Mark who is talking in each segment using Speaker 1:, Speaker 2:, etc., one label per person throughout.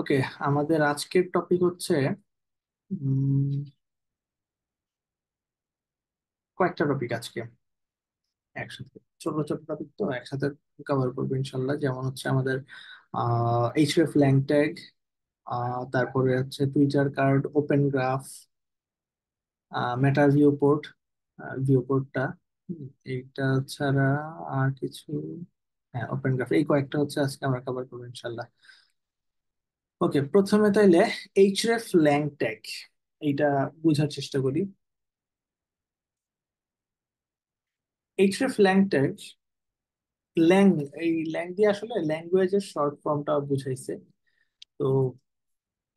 Speaker 1: ওকে, আমাদের আজকের টপিক হচ্ছে উম, কয়েকটা টপিক আজকে একসাথে, ছোট ছোট টপিক তো একসাথে কভার করবো ইনশাল্লাহ। যেমন হচ্ছে আমাদের এইচরেফ ল্যাং ট্যাগ, তারপরে হচ্ছে টুইটার কার্ড, ওপেন গ্রাফ, মেটা ভিউপোর্ট, ভিউপোর্টটা, এইটা ছাড়া আর কিছু। হ্যাঁ, ওপেন গ্রাফ, এই কয়েকটা হচ্ছে আজকে আমরা কভার করবো ইনশাল্লাহ। ওকে, প্রথমে তাইলে এইচরেফ ল্যাং ট্যাগ এইটা বোঝার চেষ্টা করি। এইচরেফ ল্যাং ট্যাগ, ল্যাং, এই ল্যাং দিয়ে আসলে ল্যাঙ্গুয়েজের শর্ট ফর্মটা বুঝাইছে। তো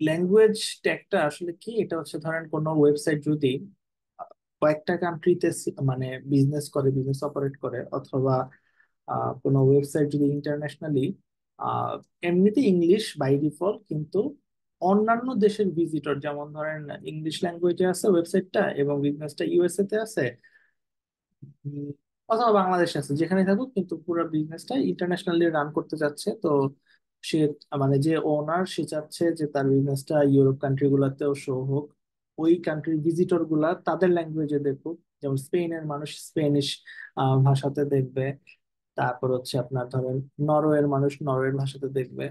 Speaker 1: ল্যাঙ্গুয়েজ ট্যাগটা আসলে কি, এটা হচ্ছে ধরেন কোনো ওয়েবসাইট যদি কয়েকটা কান্ট্রিতে মানে বিজনেস করে, বিজনেস অপারেট করে, অথবা কোনো ওয়েবসাইট যদি ইন্টারন্যাশনালি, এমনিতে ইংলিশ বাই ডিফল্ট, কিন্তু অন্যান্য দেশের ভিজিটর, যেমন ধরেন ইংলিশ ল্যাঙ্গুয়েজে আছে ওয়েবসাইটটা এবং বিজনেসটা ইউএসএ তে আছে, উম, অথবা বাংলাদেশে আছে, যেখানে থাকুক কিন্তু পুরো বিজনেসটা ইন্টারন্যাশনালি রান করতে চাচ্ছে। তো সে, মানে যে ওনার, সে চাচ্ছে যে তার বিজনেসটা ইউরোপ কান্ট্রি গুলাতেও শো হোক, ওই কান্ট্রির ভিজিটর গুলা তাদের ল্যাঙ্গুয়েজে দেখুক। যেমন স্পেনের মানুষ স্পেনিশ ভাষাতে দেখবে, তারপর হচ্ছে আপনার ধরেন নরওয়ের মানুষ নরওয়ের ভাষাতে দেখবে,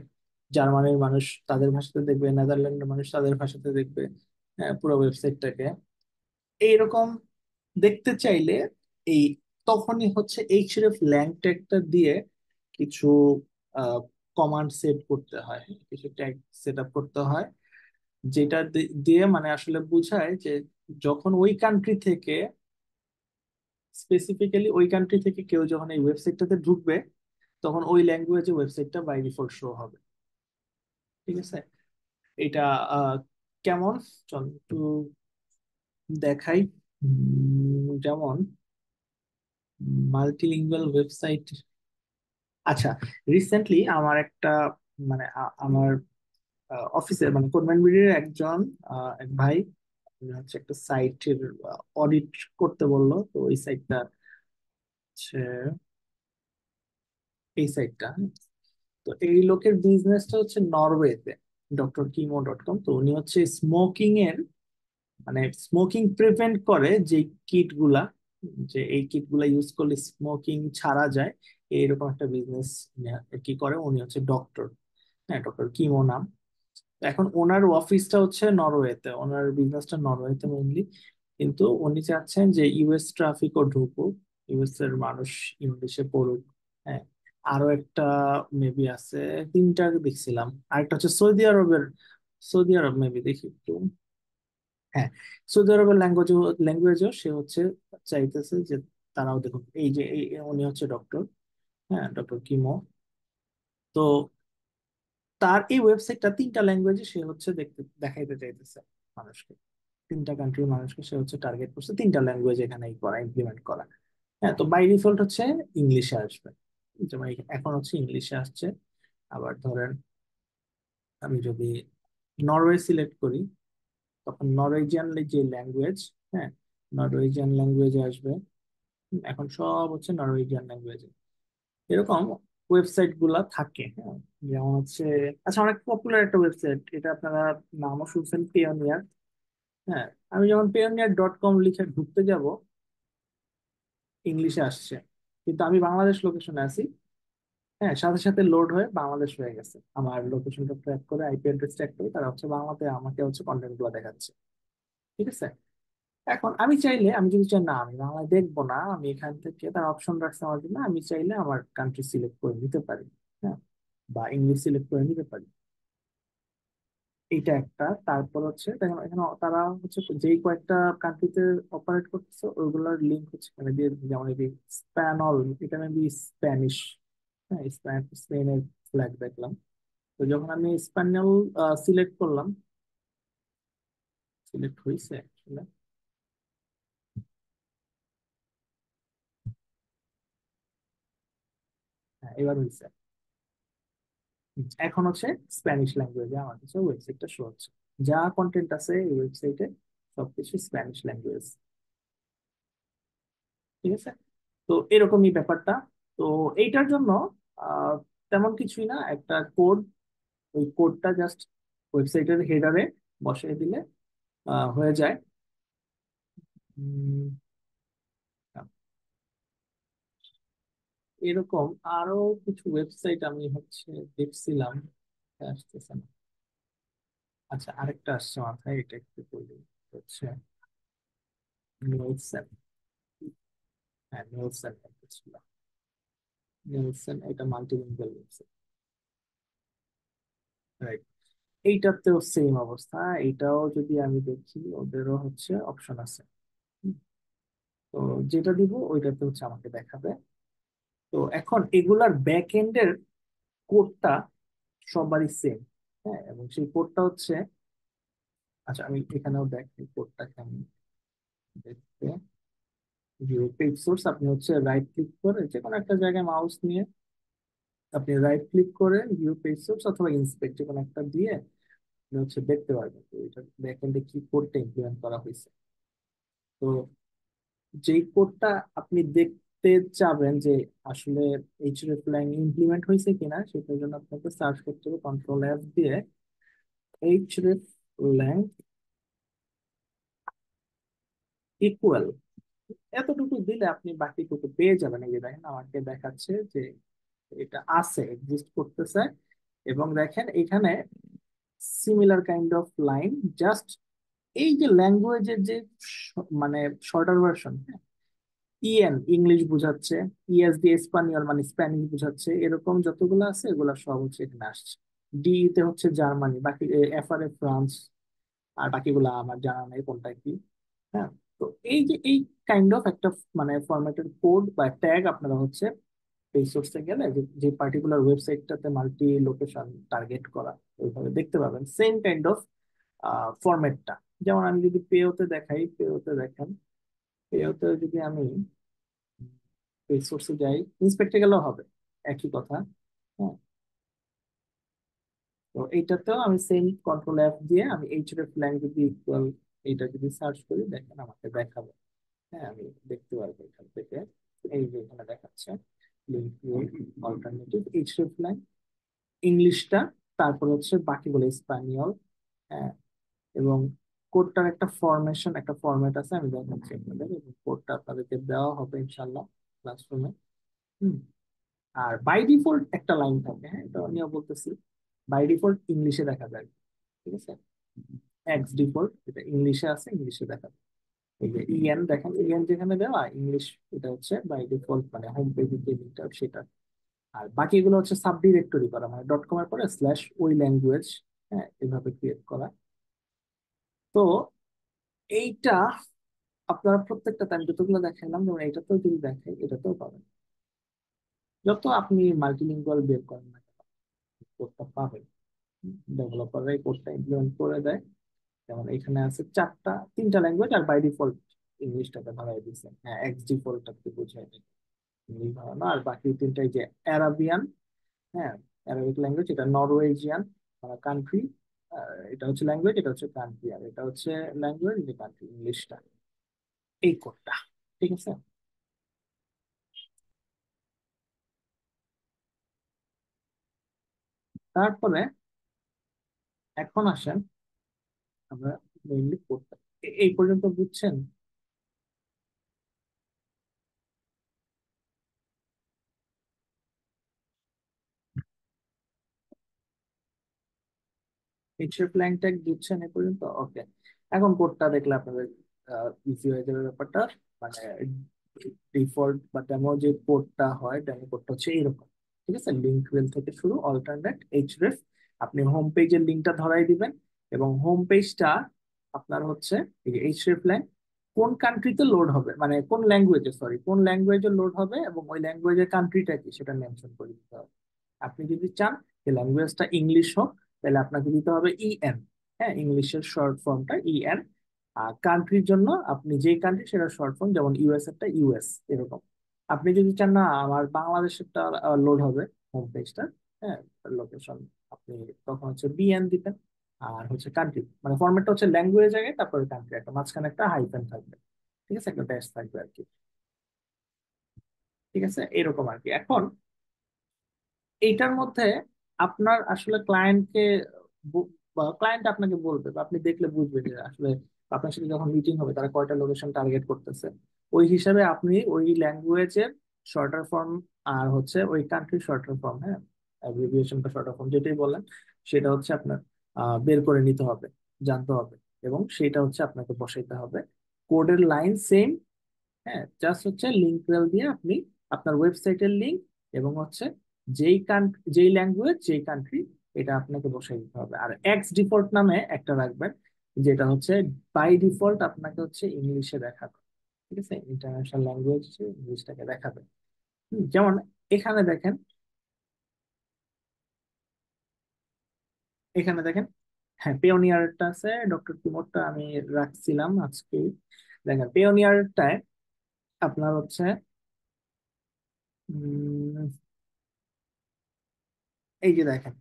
Speaker 1: জার্মানির মানুষ তাদের ভাষাতে দেখবে, নেদারল্যান্ডের মানুষ তাদের ভাষাতে দেখবে, পুরো ওয়েবসাইটটাকে এইরকম দেখতে চাইলে এই তখনই হচ্ছে এইচরেফ ল্যাং ট্যাগটা দিয়ে কিছু কমান্ড সেট করতে হয়, কিছু ট্যাগ সেট আপ করতে হয়, যেটা দিয়ে মানে আসলে বোঝায় যে যখন ওই কান্ট্রি থেকে, স্পেসিফিক্যালি ওই কান্ট্রি থেকে কেউ যখন এই ওয়েবসাইটটাতে ঢুকবে, তখন ওই ল্যাঙ্গুয়েজে ওয়েবসাইটটা বাই ডিফল্ট শো হবে। ঠিক আছে, এটা আহ, কেমন, চল একটু দেখাই। যেমন মাল্টিলিঙ্গুয়াল ওয়েবসাইট। আচ্ছা, রিসেন্টলি আমার একটা, মানে আমার অফিসের, মানে কোরবানবিড়ির একজন এক ভাই উনি হচ্ছে একটা সাইটের অডিট করতে বললো। তো ওই সাইটটা হচ্ছে, এই সাইটটা, তো এই লোকের বিজনেসটা হচ্ছে নরওয়েতে, ডক্টর কিমো.কম। তো উনি হচ্ছে স্মোকিং এর, মানে স্মোকিং প্রিভেন্ট করে যে কিট গুলা, যে এই কিট গুলা ইউজ করলে স্মোকিং ছাড়া যায়, এইরকম একটা বিজনেস কি করে। উনি হচ্ছে ডক্টর, হ্যাঁ, ডক্টর কিমো নাম। এখন ওনার অফিসটা হচ্ছে নরওয়েতে, ওনার বিজনেসটা নরওয়েতে মেইনলি, কিন্তু উনি চাচ্ছেন যে ইউএস ট্রাফিকও ঢুকুক, ইউএস এর মানুষ ইংলিশে পড়ুক। হ্যাঁ, আরো একটা মেবি আছে, তিনটা দেখছিলাম। আরেকটা হচ্ছে সৌদি আরবের, সৌদি আরব মেবি, দেখি একটু। হ্যাঁ, সৌদি আরবের ল্যাঙ্গুয়েজও সে হচ্ছে চাইতেছে যে তারাও দেখুক। এই যে উনি হচ্ছে ডক্টর, হ্যাঁ, ডক্টর কিমো। তো তার এই ওয়েবসাইটটা তিনটা ল্যাঙ্গুয়েজে সে হচ্ছে দেখতে দেখাইতে চাইতেছে মানুষকে, তিনটা কান্ট্রির মানুষকে সে হচ্ছে টার্গেট করছে, তিনটা ল্যাঙ্গুয়েজ এখানে করা, ইমপ্লিমেন্ট করা। হ্যাঁ, তো বাই ডিফল্ট হচ্ছে ইংলিশে আসবে, যেমন এখন হচ্ছে ইংলিশে আসছে। আবার ধরেন আমি যদি নরওয়ে সিলেক্ট করি, তখন নরওয়েজিয়ান যে ল্যাঙ্গুয়েজ, হ্যাঁ, নরওয়েজিয়ান ল্যাঙ্গুয়েজে আসবে। এখন সব হচ্ছে নরওয়েজিয়ান ল্যাঙ্গুয়েজে, এরকম ওয়েবসাইট গুলা থাকে। হ্যাঁ, যেমন হচ্ছে, আচ্ছা, অনেক পপুলার একটা ওয়েবসাইট, এটা আপনারা নামও শুনছেন, পেওনিয়ার। হ্যাঁ, আমি যখন পেওনিয়ার.কম লিখে ঢুকতে যাব, ইংলিশে আসছে, কিন্তু আমি বাংলাদেশ লোকেশনে আছি। হ্যাঁ, সাথে সাথে লোড হয়ে বাংলাদেশ হয়ে গেছে, আমার লোকেশনটা ট্র্যাক করে, আইপি অ্যাড্রেস ট্র্যাক করে তারা হচ্ছে বাংলাতে আমাকে হচ্ছে কন্টেন্ট গুলো দেখাচ্ছে। ঠিক আছে, এখন আমি চাইলে, আমি যদি চাই না আমি বাংলা দেখবো না, আমি এখান থেকে, তার অপশন রাখছে আমার জন্য, আমি চাইলে আমার কান্ট্রি সিলেক্ট করে নিতে পারি। হ্যাঁ, বা ইংলিশ সিলেক্ট করে নিতে পারি। এইটা একটা। তারপর হচ্ছে দেখেন এখানে তারা হচ্ছে যেই কয়েকটা কান্ট্রিতে অপারেট করতেছে ওইগুলোর লিঙ্ক হচ্ছে এখানে দিয়ে দিচ্ছে। যেমন এই স্প্যানল, এটা মেবি স্প্যানিশ, হ্যাঁ, স্পেনের ফ্ল্যাগ দেখলাম। তো যখন আমি স্প্যানল সিলেক্ট করলাম, সিলেক্ট হয়েছে আসলে, হ্যাঁ এবার হয়েছে। এখন হচ্ছে স্প্যানিশ ল্যাঙ্গুয়েজে আমার কাছে ওয়েবসাইটটা শো হচ্ছে, যা কন্টেন্ট আছে এই ওয়েবসাইটে সবকিছু স্প্যানিশ ল্যাঙ্গুয়েজ। ঠিক আছে, তো এরকমই ব্যাপারটা। তো এইটার জন্য আহ, তেমন কিছুই না, একটা কোড, ওই কোডটা জাস্ট ওয়েবসাইটের হেডারে বসিয়ে দিলে হয়ে যায়। উম, এরকম আরো কিছু ওয়েবসাইট আমি হচ্ছে দেখছিলাম, আসতেছে না। আচ্ছা, আরেকটা আসছে মাথায়, এটা একটু বলি। হচ্ছে নিউজেন। হ্যাঁ, নিউজেন ছিল। নিউজেন এটা মাল্টিলিঙ্গুয়াল ওয়েবসাইট, রাইট। এইটাতেও সেম অবস্থা। এইটাও যদি আমি দেখি, ওদেরও হচ্ছে অপশন আছে। হুম, তো যেটা দিব ওইটাতে হচ্ছে আমাকে দেখাবে। তো এখন এগুলার ব্যাক এন্ডের কোডটা সবারই সেম। হ্যাঁ, এবং সেই কোডটা হচ্ছে, আচ্ছা আমি এখানেও দেখি কোডটা কেমন দেখতে। ভিউ পেজ সোর্স, আপনি হচ্ছে রাইট ক্লিক করে যে কোনো একটা জায়গায় মাউস নিয়ে আপনি রাইট ক্লিক করে ভিউ পেজ সোর্স অথবা ইন্সপেক্ট যে কোনো একটা দিয়ে আপনি হচ্ছে দেখতে পারবেন তো এটা ব্যাকএন্ডে কি কোডটা ইমপ্লিমেন্ট করা হয়েছে। তো যেই কোডটা আপনি দেখতে চাবেন যে আসলে hreflang ইমপ্লিমেন্ট হয়েছে কিনা, সেটার জন্য আপনাকে সার্চ করতে হবে কন্ট্রোল এফ দিয়ে hreflang ইকুয়াল, এতটুকু দিলে আপনি বাকিটুকু পেয়ে যাবেন। এই যে দেখেন আমাকে দেখাচ্ছে যে এটা আছে, এক্সিস্ট করতেছে। এবং দেখেন এখানে similar kind of line, just এই যে ল্যাঙ্গুয়েজের যে মানে শর্টার ভার্সন, ইএন ইংলিশ বুঝাচ্ছে, ইএস দিয়ে স্পানিয়ল মানে স্প্যানিশ বুঝাচ্ছে, এরকম যতগুলো আছে এগুলা সব হচ্ছে এখানে আসছে। ডি তে হচ্ছে জার্মানি, বাকি এফ আর এ ফ্রান্স, আর বাকিগুলো আমার জানা নেই কোনটা কি। হ্যাঁ, তো এই যে এই কাইন্ড অফ একটা মানে ফরম্যাটের কোড বা ট্যাগ আপনারা হচ্ছে এই সোর্সে গেলে যে যে পার্টিকুলার ওয়েবসাইটটাতে মাল্টি লোকেশন টার্গেট করা, ওইভাবে দেখতে পাবেন সেম কাইন্ড অফ ফরম্যাটটা। যেমন আমি যদি পেওতে দেখাই, পেওতে দেখেন, পেওতে যদি আমি পেজ সোর্সে যাই, ইন্সপেক্টে গেলেও হবে, একই কথা। হ্যাঁ, তো এইটাতেও আমি সেম কন্ট্রোল এফ দিয়ে আমি hreflang যদি ইকুয়াল এইটা যদি সার্চ করি, দেখেন আমাকে দেখাবে। হ্যাঁ, আমি দেখতে পারবো এখান থেকে। এই যে এখানে দেখাচ্ছে লিঙ্ক অল্টারনেটিভ hreflang ইংলিশটা, তারপর হচ্ছে বাকিগুলো স্প্যানিয়ল। হ্যাঁ, এবং কোডটার একটা ফরমেশন, একটা ফরম্যাট আছে, আমি দেখাচ্ছি আপনাদের, এবং কোডটা আপনাদেরকে দেওয়া হবে ইনশাল্লাহ ক্লাসরুমে। হুম, আর বাই ডিফল্ট একটা লাইন থাকে, হ্যাঁ এটা আমিও বলতেছি, বাই ডিফল্ট ইংলিশে দেখা যায়। ঠিক আছে, এক্স ডিফল্ট এটা ইংলিশে আছে, ইংলিশে দেখা যায়। এই যে ইএন দেখেন, ইএন যেখানে দেওয়া ইংলিশ, এটা হচ্ছে বাই ডিফল্ট মানে হোম পেজের যে লিঙ্কটা সেটা। আর বাকিগুলো হচ্ছে সাব ডিরেক্টরি করা, মানে ডট কম এর পরে স্ল্যাশ ওই ল্যাঙ্গুয়েজ, হ্যাঁ এভাবে ক্রিয়েট করা। তো এইটা আপনারা প্রত্যেকটা টাইম যতগুলো দেখালাম, যেমন এইটাতেও যদি দেখেন এটাতেও পাবেন। যত আপনি মাল্টিলিঙ্গুয়াল বের করেন না কেন, কোডটা পাবেন। ডেভেলপাররা এই কোডটা ইমপ্লিমেন্ট করে দেয়। যেমন এখানে আছে তিনটা ল্যাঙ্গুয়েজ, আর বাই ডিফল্ট ইংলিশটাকে ধরাই দিচ্ছে, হ্যাঁ এক্স ডিফল্টটাকে বোঝায় ইংলিশ ধরানো। আর বাকি তিনটাই যে অ্যারাবিয়ান, হ্যাঁ অ্যারাবিক ল্যাঙ্গুয়েজ, এটা নরওয়েজিয়ান মানে কান্ট্রি, এটা হচ্ছে ল্যাঙ্গুয়েজ, এটা হচ্ছে কান্ট্রি, আর এটা হচ্ছে ল্যাঙ্গুয়েজ, এটা কান্ট্রি, ইংলিশটা। এই কোডটা, ঠিক আছে। তারপরে এখন আসেন আমরা মেইনলি কোডটা, এই পর্যন্ত বুঝছেন? এইচএফ ল্যাং ট্যাগ বুঝছেন এ পর্যন্ত? ওকে, এখন কোডটা দেখলে আপনাদের ইজি হয়ে যাবে ব্যাপারটা। মানে ডিফল্ট বা ডেমো যে কোডটা হয়, ডেমো কোডটা হচ্ছে এরকম। ঠিক আছে, লিঙ্ক ওয়েল থেকে শুরু, অল্টারনেট এইচরেফ, আপনি হোম পেজের লিঙ্কটা ধরাই দিবেন। এবং হোম পেজটা আপনার হচ্ছে এই যে এইচরেফ ল্যাং কোন কান্ট্রিতে লোড হবে, মানে কোন ল্যাঙ্গুয়েজে, সরি কোন ল্যাঙ্গুয়েজে লোড হবে এবং ওই ল্যাঙ্গুয়েজের কান্ট্রিটা কি সেটা মেনশন করে দিতে হবে। আপনি যদি চান যে ল্যাঙ্গুয়েজটা ইংলিশ হোক, তাহলে আপনাকে দিতে হবে ইএন। হ্যাঁ, ইংলিশের শর্ট ফর্মটা ইএন। আর কান্ট্রির জন্য আপনি যে কান্ট্রি সেটা শর্ট ফর্ম, যেমন ইউএস এরটা ইউএস, এরকম। আপনি যদি চান না আমার বাংলাদেশেরটা লোড হবে হোম পেজটা, হ্যাঁ লোকেশন, আপনি তখন হচ্ছে বিএন দিবেন। আর হচ্ছে কান্ট্রি মানে ফরম্যাটটা হচ্ছে ল্যাঙ্গুয়েজ আগে, তারপরে কান্ট্রি, একটা মাঝখানে একটা হাইফেন থাকবে। ঠিক আছে, একটা ড্যাশ থাকবে আর কি। ঠিক আছে, এরকম আর কি। এখন এইটার মধ্যে আপনার আসলে ক্লায়েন্টকে বা ক্লায়েন্ট আপনাকে বলবে বা আপনি দেখলে বুঝবেন যে আসলে আপনার সাথে যখন মিটিং হবে তারা কয়টা লোকেশন টার্গেট করতেছে। ওই হিসাবে আপনি ওই ল্যাঙ্গুয়েজের শর্টার ফর্ম আর হচ্ছে ওই কান্ট্রির শর্টার ফর্ম, হ্যাঁ, অ্যাব্রিভিয়েশন বা শর্টার ফর্ম যেটাই বলেন, সেটা হচ্ছে আপনার বের করে নিতে হবে, জানতে হবে, এবং সেটা হচ্ছে আপনাকে বসাইতে হবে। কোডের লাইন সেম, হ্যাঁ, জাস্ট হচ্ছে লিঙ্ক রেল দিয়ে আপনি আপনার ওয়েবসাইটের লিঙ্ক এবং হচ্ছে যেই কান্ট্রি, যেই ল্যাঙ্গুয়েজ, যেই কান্ট্রি, এটা আপনাকে বসাই দিতে হবে। আর এক্স ডিফল্ট নামে একটা রাখবেন, যেটা হচ্ছে বাই ডিফল্ট আপনাকে হচ্ছে ইংলিশে দেখাবে। ঠিক আছে, ইন্টারন্যাশনাল ল্যাঙ্গুয়েজ ইংলিশটাকে দেখাবে। যেমন এখানে দেখেন, এখানে দেখেন, হ্যাঁ, পেওনিয়ারটা আছে, ডক্টর কিমোরটা আমি রাখছিলাম আজকে। দেখেন পেওনিয়ারটায় আপনার হচ্ছে উম, এই যে দেখেন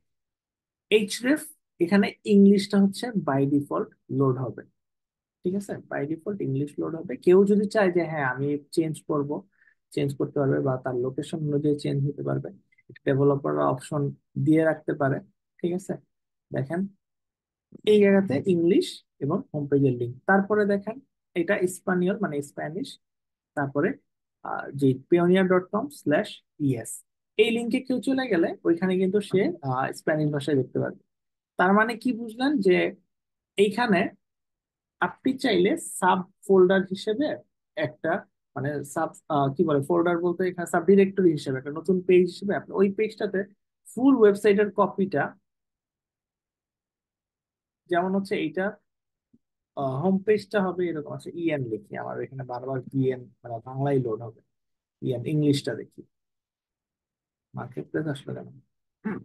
Speaker 1: এইচরেফ, এখানে ইংলিশটা হচ্ছে বাই ডিফল্ট লোড হবে। ঠিক আছে, বাই ডিফল্ট ইংলিশ লোড হবে। কেউ যদি চায় যে হ্যাঁ আমি চেঞ্জ করব, চেঞ্জ করতে পারবে, বা তার লোকেশন অনুযায়ী চেঞ্জ হতে পারবে, ডেভেলপার অপশন দিয়ে রাখতে পারে। ঠিক আছে, দেখেন এই জায়গাতে ইংলিশ এবং হোম পেজের লিঙ্ক, তারপরে দেখেন এটা স্পানিয়ল মানে স্প্যানিশ, তারপরে যে pioneer.com/es, এই লিঙ্কে কেউ চলে গেলে ওইখানে কিন্তু সে স্প্যানিশ ভাষায় দেখতে পারবে। তার মানে কি বুঝলেন যে এইখানে আপনি চাইলে সাব ফোল্ডার হিসেবে একটা, মানে সাব, কি বলে ফোল্ডার বলতে, এখানে সাব ডিরেক্টরি হিসেবে একটা নতুন পেজ হিসেবে আপনি ওই পেজটাতে ফুল ওয়েবসাইটের কপিটা, যেমন হচ্ছে এইটা হোম পেজটা হবে এরকম আছে, ইএন লিখি, আমার এখানে বারবার ইএন মানে বাংলায় লোড হবে, ইএন ইংলিশটা দেখি, মার্কেট প্লেস আসলে কেন হুম,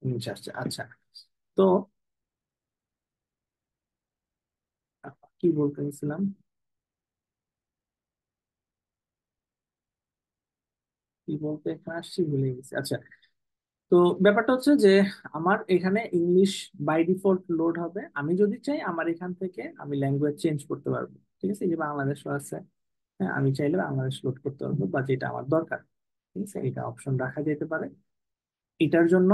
Speaker 1: ইংলিশ আসছে, আচ্ছা। তো কি বলতে চাইছিলাম, কি বলতে এখানে আসছি ভুলে গেছি, আচ্ছা। তো ব্যাপারটা হচ্ছে যে আমার এখানে ইংলিশ বাই ডিফল্ট লোড হবে, আমি যদি চাই আমার এখান থেকে আমি ল্যাঙ্গুয়েজ চেঞ্জ করতে পারবো। ঠিক আছে, এই যে বাংলাদেশ আছে, হ্যাঁ, আমি চাইলে বাংলাদেশ লোড করতে পারবো বা যেটা আমার দরকার। ঠিক আছে, এটা অপশন রাখা যেতে পারে। এটার জন্য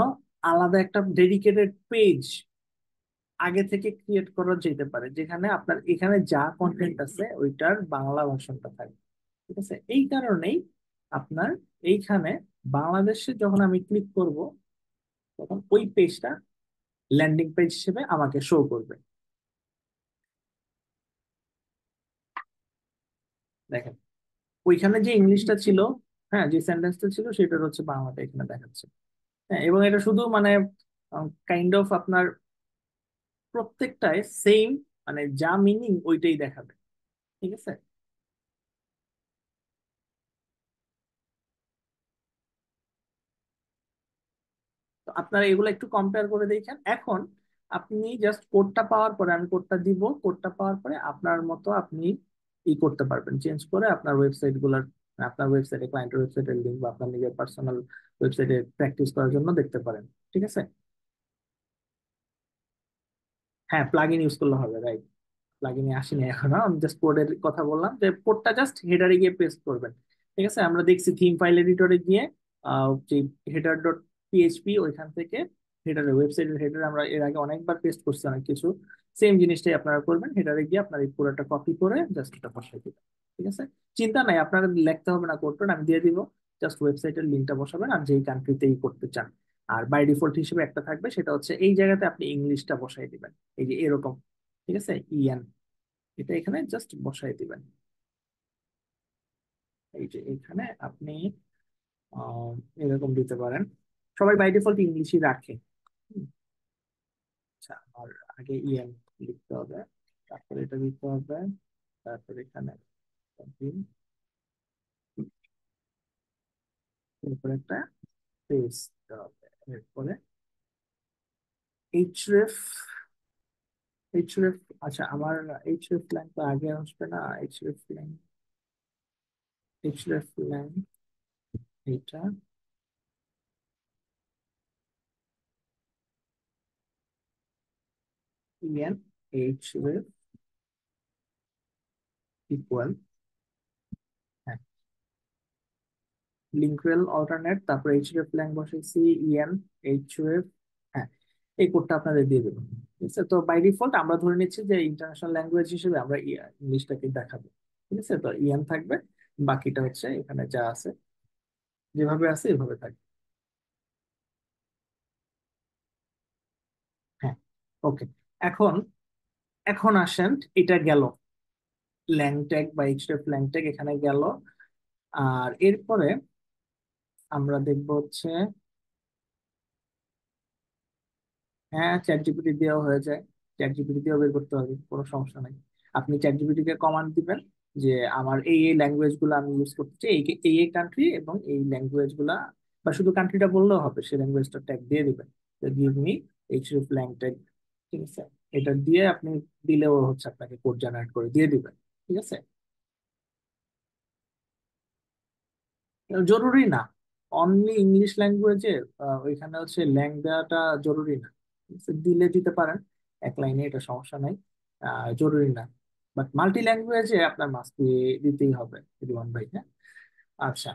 Speaker 1: আলাদা একটা ডেডিকেটেড পেজ আগে থেকে ক্রিয়েট করা যেতে পারে, যেখানে আপনার এখানে যা কন্টেন্ট আছে ওইটার বাংলা ভার্সনটা থাকে। ঠিক আছে, এই কারণেই আপনার এইখানে বাংলাদেশে যখন আমি ক্লিক করব তখন ওই পেজটা ল্যান্ডিং পেজ হিসেবে আমাকে শো করবে। দেখেন ওইখানে যে ইংলিশটা ছিল, হ্যাঁ, যে সেন্টেন্সটা ছিল সেটার হচ্ছে বাংলাটা এখানে দেখাচ্ছে। হ্যাঁ, এবং এটা শুধু মানে কাইন্ড অফ আপনার প্রত্যেকটায় সেম, মানে যা মিনিং ওইটাই দেখাবে। ঠিক আছে, তো আপনারা এগুলো একটু কম্পেয়ার করে দেখেন। এখন আপনি জাস্ট কোডটা পাওয়ার পরে, আমি কোডটা দিব, কোডটা পাওয়ার পরে আপনার মতো আপনি ই করতে পারবেন, চেঞ্জ করে আপনার ওয়েবসাইট গুলার, আপনার ওয়েবসাইটে ক্লায়েন্টের ওয়েবসাইটের লিঙ্ক বা আপনার নিজের পার্সোনাল ওয়েবসাইটে প্র্যাকটিস করার জন্য দেখতে পারেন। ঠিক আছে, হ্যাঁ, প্লাগইন ইউজ করলে হবে, রাইট। প্লাগইনে আসেনি এখনো, আমি জাস্ট কোডের কথা বললাম যে কোডটা জাস্ট হেডারে গিয়ে পেস্ট করবেন। ঠিক আছে, আমরা দেখছি থিম ফাইল এডিটরে গিয়ে যে হেডার ডট পিএইচপি ওইখান থেকে হেডারে, ওয়েবসাইটের হেডারে আমরা এর আগে অনেকবার পেস্ট করছি অনেক কিছু, সেম জিনিসটাই আপনারা করবেন, হেডারে গিয়ে আপনার এই পুরোটা কপি করে জাস্ট এটা বসাই দিবেন। ঠিক আছে, চিন্তা নাই, আপনার লিখতে হবে না কোডটা, আমি দিয়ে দিব, জাস্ট ওয়েবসাইটের লিঙ্কটা বসাবেন আর যেই কান্ট্রিতেই করতে চান। আর বাই ডিফল্ট হিসেবে একটা থাকবে, সেটা হচ্ছে এই জায়গাতে আপনি ইংলিশটা বসাই দিবেন, এই যে এরকম। ঠিক আছে, ইএন, এটা এখানে জাস্ট বসাই দিবেন, এই যে এখানে আপনি আহ, এরকম দিতে পারেন। সবাই বাই ডিফল্ট ইংলিশই রাখে। হুম, আচ্ছা, আর আগে ইএন লিখতে হবে, তারপরে এটা দিতে হবে, তারপরে এখানে দিন, এরপরে একটা পেজ দিতে হবে, এরপরে এইচরেফ, এইচরেফ, আচ্ছা আমার এইচরেফ লাইন তো আগে আসবে না, এইচরেফ লাইন, এইচরেফ লাইন এইটা, ইএন এইচরেফ ইকুয়াল, লিঙ্করেল অল্টারনেট, তারপর এইচএফ ল্যাং বসাইছি, ইএন, এইচএফ, হ্যাঁ, এই কোডটা আপনাদের দিয়ে দেবো। ঠিক আছে, তো বাই ডিফল্ট আমরা ধরে নিচ্ছি যে ইন্টারন্যাশনাল ল্যাঙ্গুয়েজ হিসেবে আমরা ইংলিশটাকে দেখাবো। ঠিক আছে, তো ইএন থাকবে, বাকিটা হচ্ছে এখানে যা আছে যেভাবে আছে এভাবে থাকবে। হ্যাঁ, ওকে। এখন এখন আসেন, এটা গেল ল্যাং ট্যাগ বা এইচএফ ল্যাং ট্যাগ এখানে গেল। আর এরপরে আমরা দেখবো হচ্ছে, হ্যাঁ, চ্যাট জিপিটি দিয়েও হয়ে যায়, চ্যাট জিপিটি দিয়েও বের করতে হবে, কোনো সমস্যা নাই। আপনি চ্যাট জিপিটি কে কমান্ড দিবেন যে আমার এই এই ল্যাঙ্গুয়েজ গুলো আমি ইউজ করতে চাই, এই এই কান্ট্রি এবং এই ল্যাঙ্গুয়েজ গুলা, বা শুধু কান্ট্রিটা বললেও হবে, সেই ল্যাঙ্গুয়েজটা ট্যাগ দিয়ে দিবেন, গিভ মি এইচএফ ল্যাং ট্যাগ। ঠিক আছে, এটা দিয়ে আপনি দিলেও হচ্ছে আপনাকে কোড জেনারেট করে দিয়ে দিবেন। ঠিক আছে, জরুরি না, অনলি ইংলিশ ল্যাঙ্গুয়েজে ওইখানে হচ্ছে ল্যাং দেওয়াটা জরুরি না। ঠিক আছে, দিলে দিতে পারেন এক লাইনে, এটা সমস্যা নাই, জরুরি না। বাট মাল্টি ল্যাঙ্গুয়েজে আপনার মাস্ট দিতেই হবে, রিদওয়ান ভাই, হ্যাঁ। আচ্ছা,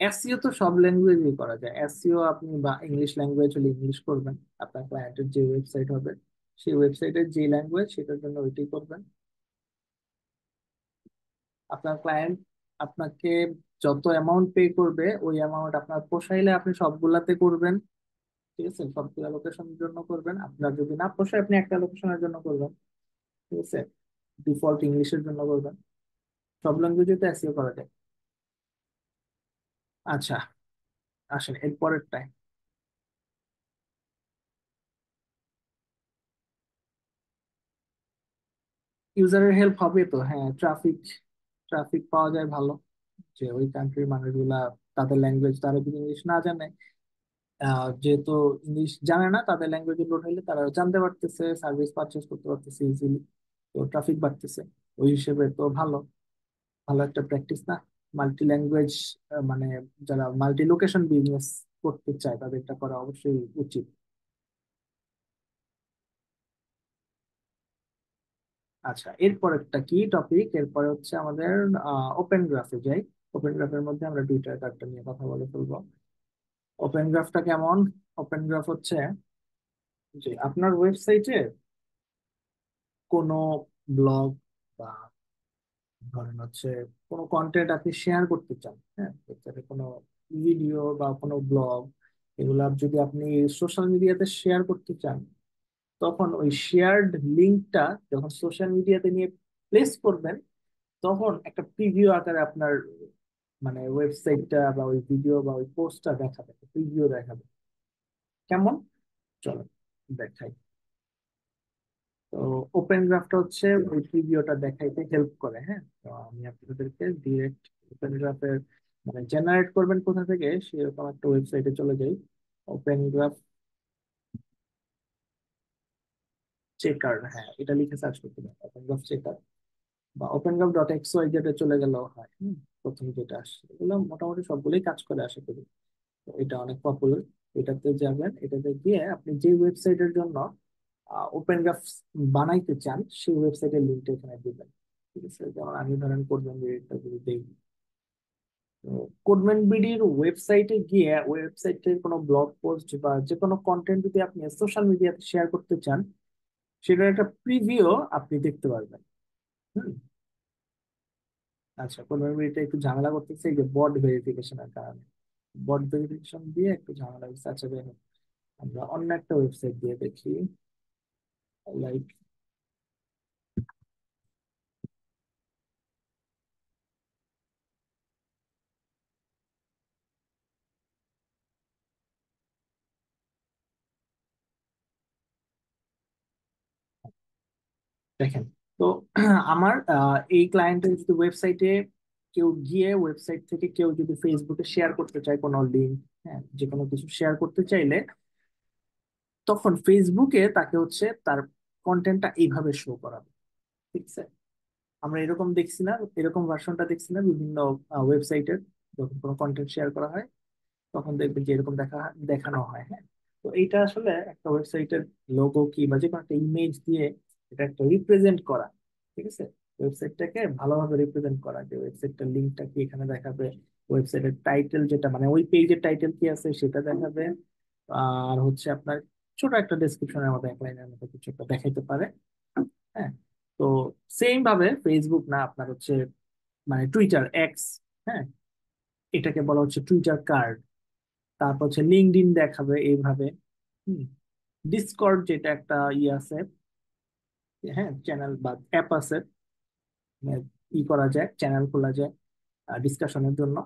Speaker 1: এসইও তো সব ল্যাঙ্গুয়েজেই করা যায়। এসইও আপনি বা ইংলিশ ল্যাঙ্গুয়েজ হলে ইংলিশ করবেন, আপনার ক্লায়েন্টের যে ওয়েবসাইট হবে সেই ওয়েবসাইটের যে ল্যাঙ্গুয়েজ সেটার জন্য ওইটাই করবেন। আপনার ক্লায়েন্ট আপনাকে যত অ্যামাউন্ট পে করবে ওই অ্যামাউন্ট আপনার পোষাইলে আপনি সবগুলাতে করবেন। ঠিক আছে, সবগুলা লোকেশনের জন্য করবেন, আপনার যদি না পোষায় আপনি একটা লোকেশনের জন্য করবেন। ঠিক আছে, ডিফল্ট ইংলিশের জন্য করবেন, সব ল্যাঙ্গুয়েজে তো এসইও করা যায়। আচ্ছা, আসেন এর পরেরটায়। ইউজারের হেল্প হবে তো, হ্যাঁ, ট্রাফিক ট্রাফিক পাওয়া যায় ভালো, যে ওই কান্ট্রির মানুষগুলা তাদের ল্যাঙ্গুয়েজ, তারা যদি ইংলিশ না জানে, যেহেতু ইংলিশ জানে না, তাদের ল্যাঙ্গুয়েজে লোড হলে তারা জানতে পারতেছে, সার্ভিস পারচেস করতে পারতেছে ইজিলি, তো ট্রাফিক বাড়তেছে। ওই হিসেবে তো ভালো, ভালো একটা প্র্যাকটিস না? মাল্টি ল্যাঙ্গুয়েজ, মানে যারা মাল্টি লোকেশন বিজনেস করতে চায় তাদের এটা করা অবশ্যই উচিত। আচ্ছা, এরপরেরটা কি টপিক, এরপরে হচ্ছে আমাদের ওপেন গ্রাফে যাই। ওপেন গ্রাফের মধ্যে আমরা দুইটা একটা নিয়ে কথা বলে ফেলবো। ওপেন গ্রাফটা কেমন? ওপেন গ্রাফ হচ্ছে যে আপনার ওয়েবসাইটে কোনো ব্লগ বা ধরেন হচ্ছে কোনো কন্টেন্ট আপনি শেয়ার করতে চান, হ্যাঁ, এটাতে কোনো ভিডিও বা কোনো ব্লগ, এগুলা যদি আপনি সোশ্যাল মিডিয়াতে শেয়ার করতে চান, তখন ওই শেয়ার্ড লিঙ্কটা যখন সোশ্যাল মিডিয়াতে নিয়ে প্লেস করবেন, তখন একটা প্রিভিউ আকারে আপনার মানে ওয়েবসাইটটা বা ওই ভিডিও বা ওই পোস্টটা দেখাবে, প্রিভিউ দেখাবে। কেমন? চলো দেখাই। তো ওপেন গ্রাফটা হচ্ছে ওই প্রিভিউটা দেখাইতে হেল্প করে, হ্যাঁ। তো আমি আপনাদেরকে ডিরেক্ট ওপেন গ্রাফের মানে জেনারেট করবেন কোথা থেকে সেরকম একটা ওয়েবসাইটে চলে যাই। ওপেন গ্রাফ চেকার, হ্যাঁ, এটা লিখে সার্চ করতে পারেন, ওপেন গ্রাফ চেকার বা open graph dot X Y Z চলে গেলেও হয়। প্রথম যেটা আসছে এগুলো মোটামুটি সবগুলোই কাজ করে আশা করি। তো এটা অনেক পপুলার, এটাতে যাবেন, এটাতে গিয়ে আপনি যে ওয়েবসাইটের জন্য ওপেন গ্রাফ বানাইতে চান সেই ওয়েবসাইটের লিঙ্কটা এখানে দিবেন। ঠিক আছে, যেমন আমি ধরেন কোডম্যান বিডিটা যদি দিই, তো কোডম্যান বিডির ওয়েবসাইটে গিয়ে ওয়েবসাইটের কোনো ব্লগ পোস্ট বা যে কোনো কন্টেন্ট যদি আপনি সোশ্যাল মিডিয়াতে শেয়ার করতে চান, সেটার একটা প্রিভিউ আপনি দেখতে পারবেন। হুম। আচ্ছা, কোডম্যান বিডিটা একটু ঝামেলা করতেছে এই যে বট ভেরিফিকেশনের কারণে, বট ভেরিফিকেশন দিয়ে একটু ঝামেলা হচ্ছে। আচ্ছা, যাই হোক, আমরা অন্য একটা ওয়েবসাইট দিয়ে দেখি, লাইক, দেখেন। তো আমার এই ক্লায়েন্টের যদি ওয়েবসাইটে কেউ গিয়ে, ওয়েবসাইট থেকে কেউ যদি ফেসবুকে শেয়ার করতে চায় কোনো লিঙ্ক, হ্যাঁ, যে কোনো কিছু শেয়ার করতে চাইলে, তখন ফেসবুকে তাকে হচ্ছে তার কন্টেন্টটা এইভাবে শো করাবে। ঠিক আছে, আমরা এরকম দেখছি না, এরকম ভার্সনটা দেখছি না বিভিন্ন ওয়েবসাইটের, যখন কোনো কন্টেন্ট শেয়ার করা হয় তখন দেখবেন যে এরকম দেখানো হয়, হ্যাঁ। তো এইটা আসলে একটা ওয়েবসাইটের লোগো কি বা যে কোনো একটা ইমেজ দিয়ে এটা একটা রিপ্রেজেন্ট করা। ঠিক আছে, ওয়েবসাইটটাকে ভালোভাবে রিপ্রেজেন্ট করা, যে ওয়েবসাইটটার লিঙ্কটা কি এখানে দেখাবে, ওয়েবসাইটের টাইটেল যেটা মানে ওই পেজের টাইটেল কি আছে সেটা দেখাবে, আর হচ্ছে আপনার ছোট একটা ডেসক্রিপশনের মতো এক লাইনের মতো কিছু একটা দেখাইতে পারে। হ্যাঁ, তো সেম ভাবে ফেসবুক না, আপনার হচ্ছে মানে টুইটার এক্স, হ্যাঁ, এটাকে বলা হচ্ছে টুইটার কার্ড। তারপর হচ্ছে লিঙ্কডইন দেখাবে এইভাবে। হুম, ডিসকর্ড যেটা একটা আছে, হ্যাঁ, চ্যানেল বা অ্যাপ আছে, মানে করা যায়, চ্যানেল খোলা যায় ডিসকাশনের জন্য।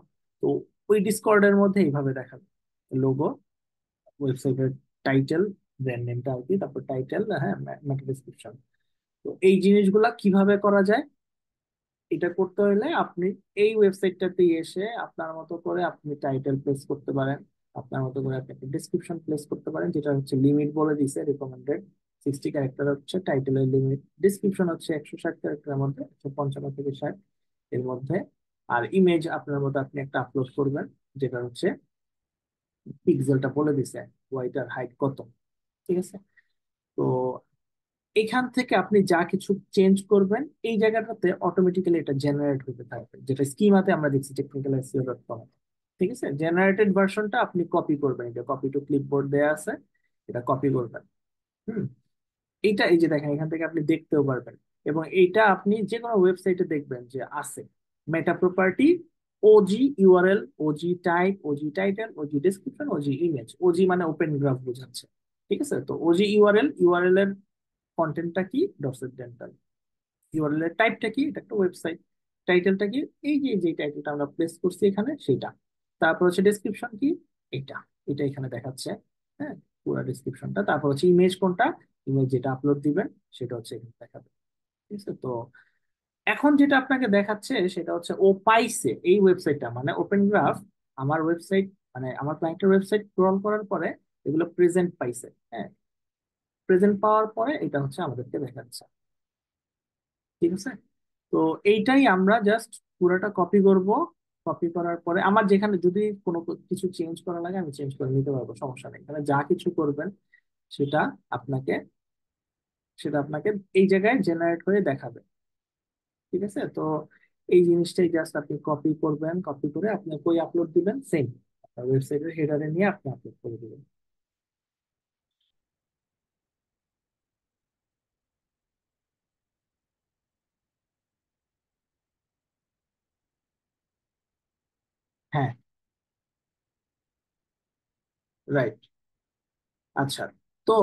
Speaker 1: তো ওই ডিসকর্ডের মধ্যে এইভাবে দেখাবে লোগো, ওয়েবসাইটের টাইটেল, ব্র্যান্ড নেমটা আর কি, তারপর টাইটেল, হ্যাঁ, মেটা ডেসক্রিপশন। তো এই জিনিসগুলা কিভাবে করা যায়, এটা করতে হলে আপনি এই ওয়েবসাইটটাতে এসে আপনার মতো করে আপনি টাইটেল প্লেস করতে পারেন, আপনার মতো করে আপনি একটা ডিসক্রিপশন প্লেস করতে পারেন, যেটা হচ্ছে লিমিট বলে দিছে রিকমেন্ডেড 60 ক্যারেক্টার হচ্ছে টাইটেলের লিমিট, ডিসক্রিপশন হচ্ছে 160 ক্যারেক্টারের মধ্যে, 155 থেকে 60 এর মধ্যে। আর ইমেজ আপনার মতো আপনি একটা আপলোড করবেন, যেটা হচ্ছে পিক্সেলটা বলে দিছে ওয়াইটার হাইট কত। ঠিক আছে, তো এখান থেকে আপনি যা কিছু চেঞ্জ করবেন এই জায়গাটাতে অটোমেটিক্যালি এটা জেনারেট হতে থাকবে, যেটা স্কিমাতে আমরা দেখছি টেকনিক্যাল এসইও ডট কম। ঠিক আছে, জেনারেটেড ভার্সনটা আপনি কপি করবেন, এটা কপি টু ক্লিপবোর্ড দেয়া আছে, এটা কপি করবেন। হুম, এইটা এই যে দেখেন এখান থেকে আপনি দেখতেও পারবেন, এবং এইটা আপনি যে কোনো ওয়েবসাইটে দেখবেন যে আছে meta property, OG URL, OG type, OG title, OG description, OG image. OG মানে ওপেন গ্রাফ বোঝাচ্ছে। ঠিক আছে, তো ওজি ইউআরএল, ইউআরএল এর কন্টেন্টটা কি, ডটসেট ডেন্টাল। ইউআরএল এর টাইপটা কি, এটা একটা ওয়েবসাইট। টাইটেলটা কি, এই যে যে টাইটেলটা আমরা প্লেস করছি এখানে সেটা। তারপর হচ্ছে ডেসক্রিপশন কি, এটা, এটা এখানে দেখাচ্ছে, হ্যাঁ, পুরো ডেসক্রিপশনটা। তারপর হচ্ছে ইমেজ কোনটা, ইমেজ যেটা আপলোড দিবেন সেটা হচ্ছে এখানে দেখাবে। ঠিক আছে, তো এখন যেটা আপনাকে দেখাচ্ছে সেটা হচ্ছে ও পাইছে এই ওয়েবসাইটটা মানে ওপেন গ্রাফ, আমার ওয়েবসাইট মানে আমার ক্লায়েন্টের ওয়েবসাইট ক্রল করার পরে এগুলো প্রেজেন্ট পাইছে। হ্যাঁ, প্রেজেন্ট পাওয়ার পরে এটা হচ্ছে আমাদেরকে দেখাচ্ছে। ঠিক আছে, তো এইটাই আমরা জাস্ট পুরোটা কপি করব। কপি করার পরে আমার যেখানে যদি কোনো কিছু চেঞ্জ করা লাগে আমি চেঞ্জ করে নিতে পারবো, সমস্যা নেই। মানে যা কিছু করবেন সেটা আপনাকে আপনাকে এই জায়গায় জেনারেট হয়ে দেখাবে। ঠিক আছে, তো এই জিনিসটাই জাস্ট আপনি কপি করবেন, কপি করে আপনি কই আপলোড দিবেন, সেম আপনার ওয়েবসাইটের হেডারে নিয়ে আপনি আপলোড করে দিবেন। হ্যাঁ, রাইট। আচ্ছা, তো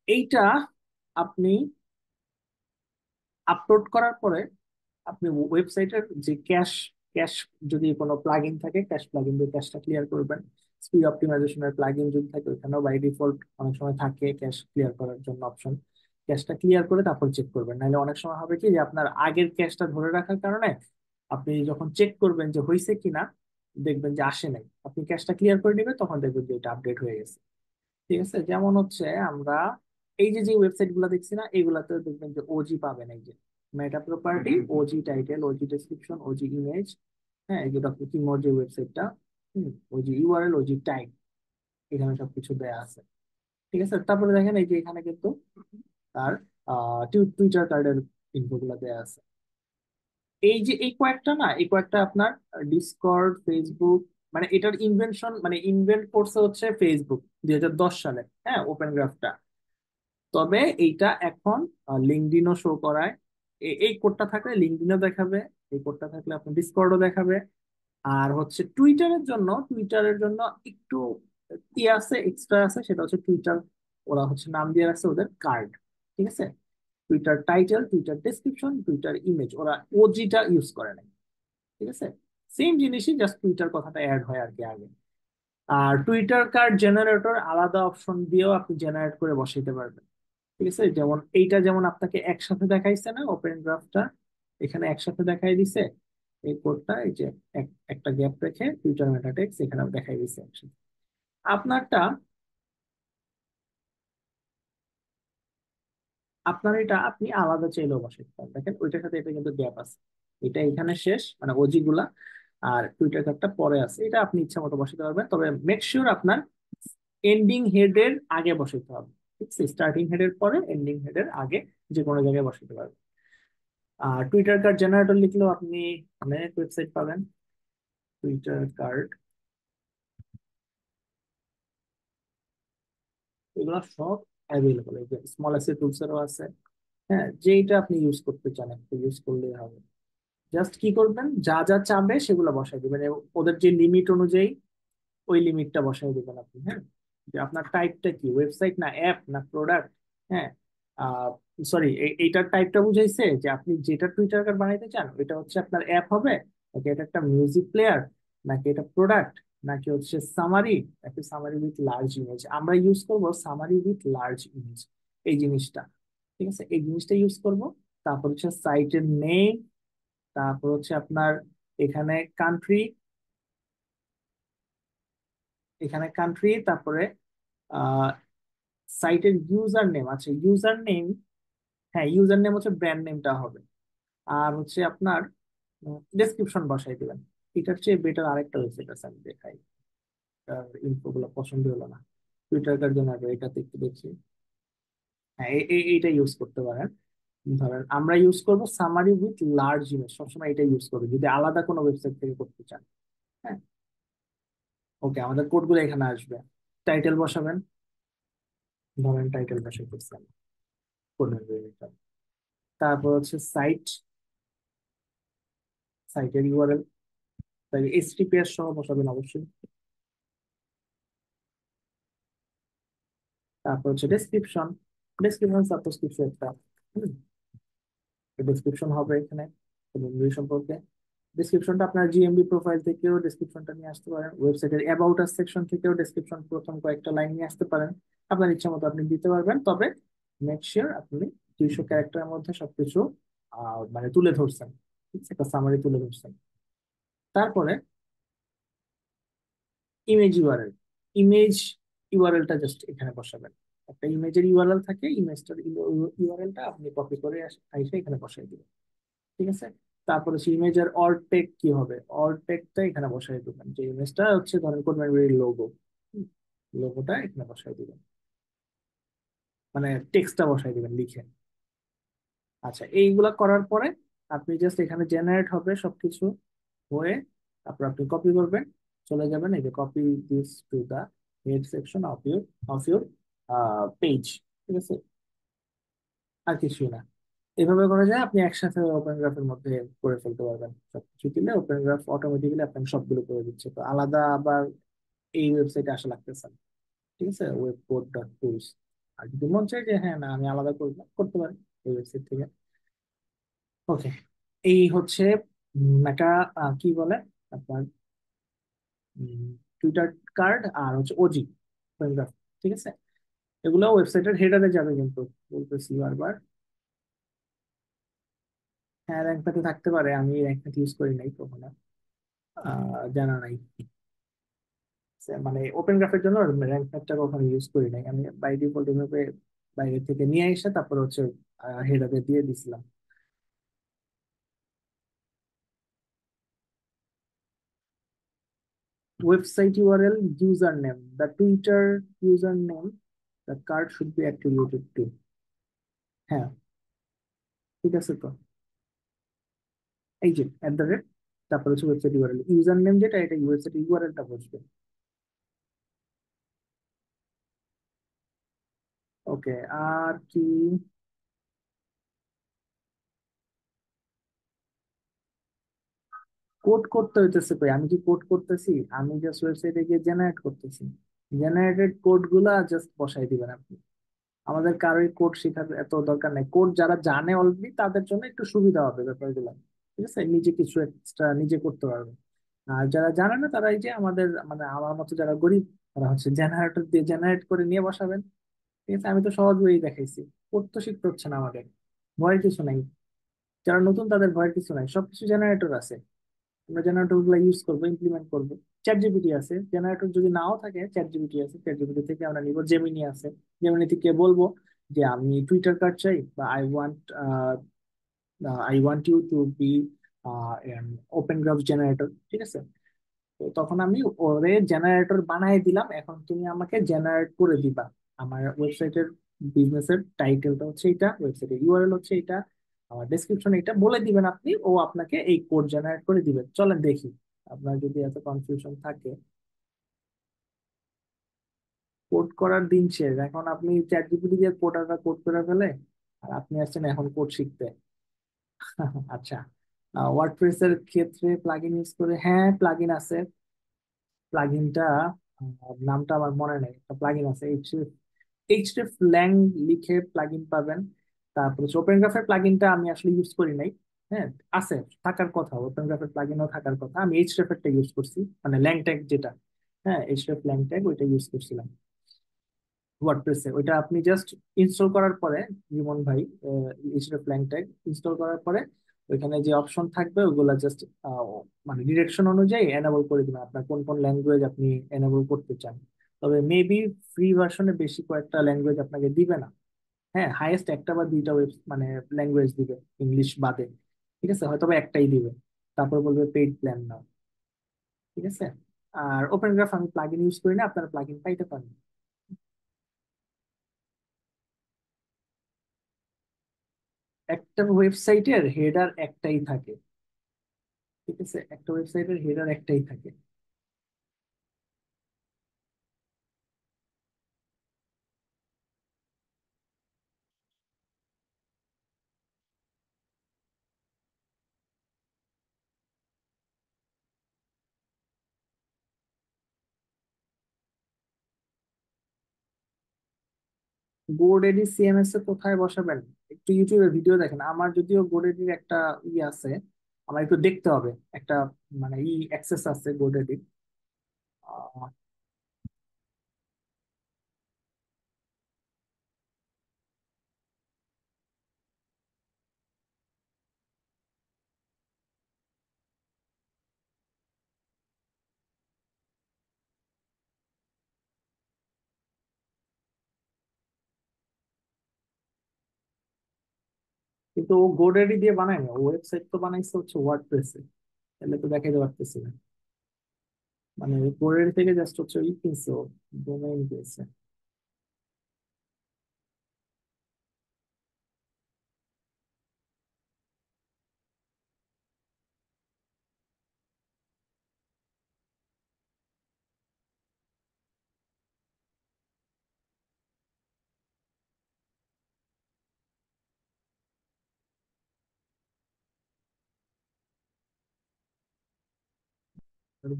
Speaker 1: এইটা আপনি আপলোড করার পরে আপনি ওয়েবসাইটের যে ক্যাশ ক্যাশ যদি কোনো প্লাগইন থাকে, ক্যাশ প্লাগইন দিয়ে ক্যাশটা ক্লিয়ার করবেন। স্পিড অপটিমাইজেশনের প্লাগইন যদি থাকে ওখানেও বাই ডিফল্ট অনেক সময় থাকে ক্যাশ ক্লিয়ার করার জন্য অপশন। ক্যাশটা ক্লিয়ার করে তারপর চেক করবেন, নাহলে অনেক সময় হবে কি যে আপনার আগের ক্যাশটা ধরে রাখার কারণে আপনি যখন চেক করবেন যে হয়েছে কিনা, দেখবেন যে আসে নাই, আপনি ক্যাশটা ক্লিয়ার করে নেবেন তখন দেখবেন যে এটা আপডেট হয়ে গেছে। ঠিক আছে, যেমন হচ্ছে আমরা এই যে যে ওয়েবসাইট গুলো দেখছি না, এগুলাতে দেখবেন যে ওজি পাবেন, এই যে meta property, OG title, OG description, OG image, হ্যাঁ, এই যে ডক্টর কিমোর যে ওয়েবসাইটটা, ওজি ইউআরএল, ওজি টাইপ, এখানে সবকিছু দেয়া আছে। ঠিক আছে, তারপরে দেখেন এই যে এখানে কিন্তু তার টুইটার কার্ডের ইনফো গুলো দেয়া আছে। এই যে এই কয়েকটা না, এই কয়েকটা আপনার ডিসকর্ড, ফেসবুক, মানে এটার ইনভেনশন মানে ইনভেন্ট করছে হচ্ছে ফেসবুক 2010 সালে, হ্যাঁ, ওপেন গ্রাফটা। তবে এইটা এখন লিঙ্কডইনও শো করায়। এই কোডটা থাকলে লিঙ্কডইনও দেখাবে, এই কোডটা থাকলে আপনার ডিসকর্ডও দেখাবে। আর হচ্ছে টুইটারের জন্য একটু কি আছে, এক্সট্রা আছে, সেটা হচ্ছে টুইটার, ওরা হচ্ছে নাম দিয়ে রাখছে ওদের কার্ড। ঠিক আছে, Twitter title, Twitter description, Twitter image, ওরা ওজিটা ইউজ করে নাই। ঠিক আছে, সেম জিনিসই, জাস্ট টুইটার কথাটা অ্যাড হয় আর কি আগে। আর টুইটার কার্ড জেনারেটর আলাদা অপশন দিয়েও আপনি জেনারেট করে বসাইতে পারবেন। ঠিক আছে, যেমন এইটা যেমন আপনাকে একসাথে দেখাইছে না ওপেন গ্রাফটা, এখানে একসাথে দেখাই দিছে এই কোডটা, এই যে একটা গ্যাপ রেখে টুইটার মেটাটেক্স এখানে দেখাই দিছে একসাথে। আপনারটা, আপনার এটা আপনি আলাদা চাইলেও বসাইতে পারেন, দেখেন ওইটার সাথে এটা কিন্তু গ্যাপ আছে, এটা এখানে শেষ মানে ওজি গুলা, আর টুইটার কার্ডটা পরে আছে। এটা আপনি ইচ্ছা মতো বসাতে পারবেন, তবে মেক শিওর আপনার এন্ডিং হেড এর আগে বসাইতে হবে। ঠিক আছে, স্টার্টিং হেডের পরে এন্ডিং হেডের আগে যে কোনো জায়গায় বসাতে পারবেন। আর টুইটার কার্ড জেনারেটর লিখলেও আপনি অনেক ওয়েবসাইট পাবেন। টুইটার কার্ড, এগুলো সব অ্যাভেলেবল, এই যে স্মল এসে টুলসেরও আছে। হ্যাঁ, যেইটা আপনি ইউজ করতে চান একটু ইউজ করলেই হবে। জাস্ট কি করবেন, যা যা চাবে সেগুলো বসাই দিবেন এবং ওদের যে লিমিট অনুযায়ী ওই লিমিটটা বসাই দিবেন আপনি। হ্যাঁ, যে আপনার টাইপটা কি, ওয়েবসাইট না অ্যাপ না প্রোডাক্ট। হ্যাঁ, সরি, এইটার টাইপটা বুঝাইছে যে আপনি যেটা টুইটার কার্ড বানাইতে চান এটা হচ্ছে আপনার অ্যাপ হবে, নাকি এটা একটা মিউজিক প্লেয়ার, নাকি এটা প্রোডাক্ট, নাকি হচ্ছে সামারি, নাকি সামারি উইথ লার্জ ইমেজ। আমরা ইউজ করব সামারি উইথ লার্জ ইমেজ, এই জিনিসটা। ঠিক আছে, এই জিনিসটা ইউজ করব। তারপর হচ্ছে সাইটের নেম, তারপর হচ্ছে আপনার এখানে কান্ট্রি, এখানে কান্ট্রি, তারপরে সাইটের ইউজার নেম আছে, ইউজার নেম। হ্যাঁ, ইউজার নেম হচ্ছে ব্র্যান্ড নেমটা হবে। আর হচ্ছে আপনার ডেসক্রিপশন বসাই দিবেন। এটার চেয়ে বেটার আরেকটা ওয়েবসাইট আছে, আমি দেখাই। ইনফো গুলো পছন্দ হলো না, টুইটার কার জন্য আগে এটাতে একটু দেখি। হ্যাঁ, এইটা ইউজ করতে পারেন। ধরেন আমরা ইউজ করব সামারি উইথ লার্জ ইমেজ, সবসময় এটা ইউজ করবো যদি আলাদা কোনো ওয়েবসাইট থেকে করতে চান। হ্যাঁ, ওকে, আমাদের কোডগুলো এখানে আসবে। টাইটেল বসাবেন, ধরেন টাইটেল বসাই করছেন, করবেন এটা। তারপর হচ্ছে সাইট, সাইটের ইউআরএল, তাই এইচটিটিপিএস সহ বসাবেন অবশ্যই। তারপর হচ্ছে ডেসক্রিপশন, ডেসক্রিপশন সাপোজ কিছু একটা ডেসক্রিপশন হবে এখানে মুভি সম্পর্কে। ডেসক্রিপশনটা আপনার জিএমবি প্রোফাইল থেকেও ডেসক্রিপশনটা নিয়ে আসতে পারেন, ওয়েবসাইটের অ্যাবাউট আস সেকশন থেকেও ডেসক্রিপশন প্রথম কয়েকটা লাইন নিয়ে আসতে পারেন। আপনার ইচ্ছা মতো আপনি দিতে পারবেন, তবে মেক শিওর আপনি 200 ক্যারেক্টারের মধ্যে সবকিছু মানে তুলে ধরছেন। ঠিক আছে, একটা সামারি তুলে ধরছেন। তারপরে ইমেজ ইউআরএল, ইমেজ ইউআরএলটা জাস্ট এখানে বসাবেন। একটা ইমেজের ইউআরএল থাকে, ইমেজটার ইউআরএলটা আপনি কপি করে এসে এখানে বসাই দিবেন। ঠিক আছে, তারপরে সেই ইমেজের অল্ট টেক কি হবে, অল্ট টেকটা এখানে বসাই দিবেন। যে ইমেজটা হচ্ছে ধরেন কোন লোগো, লোগোটা এখানে বসাই দিবেন, মানে টেক্সটটা বসাই দিবেন লিখে। আচ্ছা, এইগুলা করার পরে আপনি জাস্ট এখানে জেনারেট হবে সবকিছু হয়ে, তারপর আপনি কপি করবেন, চলে যাবেন এই যে copy this to the head section of your page. ঠিক আছে, আর কিছু না। এভাবে করা যায়, আপনি একসাথে ওপেন গ্রাফের মধ্যে করে ফেলতে পারবেন। সবকিছু দিলে ওপেন গ্রাফ অটোমেটিক্যালি আপনাকে সবগুলো করে দিচ্ছে, তো আলাদা আবার এই ওয়েবসাইটে আসা লাগতেছে না। ঠিক আছে, ওয়েব কোড ডট টুলস। আর যদি মন চায় যে হ্যাঁ না আমি আলাদা করবো, করতে পারেন এই ওয়েবসাইট থেকে। ওকে, এই হচ্ছে একটা কি বলে আপনার টুইটার কার্ড আর হচ্ছে ওজি ওপেন গ্রাফ। ঠিক আছে, এগুলো ওয়েবসাইটের হেডারে যাবে কিন্তু, বলতেছি বারবার। হ্যাঁ, র্যাঙ্ক প্যাথে থাকতে পারে, আমি র্যাঙ্ক প্যাথ ইউজ করি নাই কখনো, জানা নাই। মানে ওপেন গ্রাফের জন্য র্যাঙ্ক প্যাথটা কখনো ইউজ করি নাই আমি, বাই ডিফল্ট এভাবে বাইরে থেকে নিয়ে এসে তারপর হচ্ছে হেডারে দিয়ে দিছিলাম। Website URL, user name, the Twitter user name the card should be attributed two. হ্যাঁ, ঠিক আছে তো, এই যে @ তারপর হচ্ছে ওয়েবসাইট ইউআরএল, ইউজার নেম যেটা এটা ওয়েবসাইট ইউআরএলটা বসবে। ওকে, আর কি কোড করতে হইতেছে? কই, আমি কি কোড করতেছি? আমি জাস্ট ওয়েবসাইটে গিয়ে জেনারেট করতেছি। জেনারেটেড কোড গুলা জাস্ট বসাই দিবেন আপনি। আমাদের কারোই কোড শেখার এত দরকার নাই, কোড যারা জানে অলরেডি তাদের জন্য একটু সুবিধা হবে ব্যাপারগুলো। ঠিক আছে, নিজে কিছু এক্সট্রা নিজে করতে পারবে। আর যারা জানে না তারা এই যে আমাদের মানে আমার মতো যারা গরিব, তারা হচ্ছে জেনারেটর দিয়ে জেনারেট করে নিয়ে বসাবেন। ঠিক আছে, আমি তো সহজ ওয়েই দেখাইছি, কোড তো শিখতে হচ্ছে না আমাদের, ভয়ের কিছু নাই। যারা নতুন তাদের ভয়ের কিছু নাই, সবকিছু জেনারেটর আছে। আমরা জেনারেটর গুলো ইউজ করবো, ইমপ্লিমেন্ট করবো। চ্যাট জিপিটি আছে, জেনারেটর যদি নাও থাকে চ্যাট জিপিটি আছে, চ্যাট জিপিটি থেকে আমরা নিব। জেমিনি আছে, জেমিনি থেকে বলবো যে আমি টুইটার কার্ড চাই, বা I want you to be open graph generator. ঠিক আছে, তো তখন আমি ওরে জেনারেটর বানাই দিলাম, এখন তুমি আমাকে জেনারেট করে দিবা আমার ওয়েবসাইটের বিজনেসের টাইটেলটা হচ্ছে এটা, ওয়েবসাইটের ইউআরএল হচ্ছে এটা, আমার ডেসক্রিপশন এটা বলে দিবেন আপনি, ও আপনাকে এই কোড জেনারেট করে দিবেন। চলেন দেখি, আপনার যদি এত কনফিউশন থাকে। কোড করার দিন শেষ, এখন আপনি চ্যাট জিপিটি দিয়ে কোডারটা কোড করে ফেলে, আর আপনি আসছেন এখন কোড শিখতে। আচ্ছা, ওয়ার্ডপ্রেসের ক্ষেত্রে প্লাগইন ইউজ করে, হ্যাঁ প্লাগইন আছে। প্লাগইনটা নামটা আমার মনে নেই, একটা প্লাগইন আছে এইচডিএফ ল্যাং লিখে প্লাগইন পাবেন। তারপরে ওপেন গ্রাফের প্লাগইনটা আমি আসলে ইউজ করি নাই। হ্যাঁ, আছে, থাকার কথা, ওপেন গ্রাফের প্লাগইনও থাকার কথা, আমি এইচডিএফ এরটা ইউজ করছি, মানে ল্যাং ট্যাগ যেটা। হ্যাঁ, এইচডিএফ ল্যাং ট্যাগ ওইটা ইউজ করছিলাম ওয়ার্ডপ্রেসে। ওইটা আপনি জাস্ট ইনস্টল করার পরে, জীবন ভাই, এইচডিএফ ল্যাং ট্যাগ ইনস্টল করার পরে ওইখানে যে অপশন থাকবে ওগুলা জাস্ট মানে ডিরেকশন অনুযায়ী এনাবল করে দিবেন, আপনার কোন কোন ল্যাঙ্গুয়েজ আপনি এনাবল করতে চান। তবে মেবি ফ্রি ভার্সনে বেশি কয়েকটা ল্যাঙ্গুয়েজ আপনাকে দিবে না। হ্যাঁ, হাইয়েস্ট একটা বা দুইটা মানে ল্যাঙ্গুয়েজ দিবে, ইংলিশ বাদে। ঠিক আছে, হয়তো বা একটাই দিবে, তারপর বলবে পেইড প্ল্যান নাও। ঠিক আছে। আর ওপেন গ্রাফ আমি প্লাগইন ইউজ করি না, আপনারা প্লাগইন পাইতে পারেন। একটা ওয়েবসাইটের হেডার একটাই থাকে। ঠিক আছে, একটা ওয়েবসাইটের হেডার একটাই থাকে। গোডেডি সিএমএস এ কোথায় বসাবেন, একটু ইউটিউবে ভিডিও দেখেন। আমার যদিও গোডেডির একটা ই আছে, আমার একটু দেখতে হবে, একটা মানে অ্যাক্সেস আছে গোডেডির। কিন্তু ও গোডেডি দিয়ে বানায় না, ওয়েবসাইট তো বানাইছে হচ্ছে ওয়ার্ডপ্রেসে, তাহলে তো দেখাইতে পারতেছি না। মানে গোডেডি থেকে জাস্ট হচ্ছে ই কিনছে, ডোমেইন কিনছে।